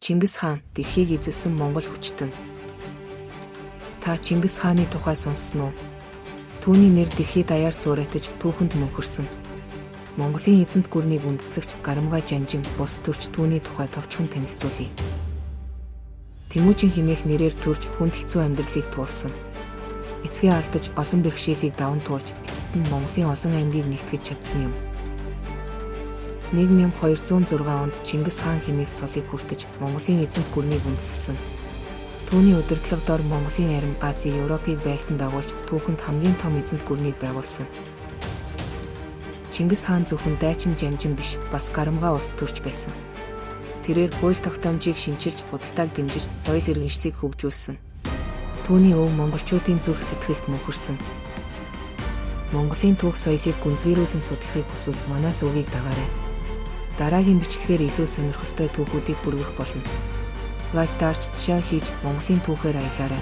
Чингис хаан дэлхийг эзэлсэн Монгол хүчтэн. Та Чингис хааны тухай сонссон уу? Түүний нэр дэлхийд даяар зуурайтаж түүхэнд мөнхөрсөн. Монголын эзэнт гүрнийг үндэслэгч Гарамгай Жанжин бус төрч түүний тухай товчхон танилцуулъя. Тэмүүжин хэмээх нэрээр төрж хүнд хэцүү амьдралыг туулсан. Эцгээ алдаж олон бэрхшээлийг даван туулж эцэст нь Монголын олон аймгийг нэгтгэж чадсан юм. 1206 онд Чингис хаан хэмээх цолыг хүртэж Монголын эзэнт гүрнийг үндэслэсэн. Түүний удирдлагын дор Монголын Арим Азийн Европыг байлдан дагуулж түүхэнд хамгийн том эзэнт гүрнийг байгуулсан. Чингис хаан зөвхөн дайчин Жанжин биш, бас Гарамгай улс төрч байсан. Тэрээр хууль тогтоомжийг шинчилж, худалдааг дэмжиж, соёл иргэншлийг хөгжүүлсэн. Түүний өв монголчуудын зүрх сэтгэлд мөнхөрсөн. Монголын түүх соёлыг гүнзгийрүүлэн судлахыг хүсвэл манаас үгийг дагаарай. Дараагийн бичлэгээр илүү сонирхолтой түүхүүдийг хүргэх болно. Лайк дарж, шеэр хийж Монголын түүхээр аялаарай.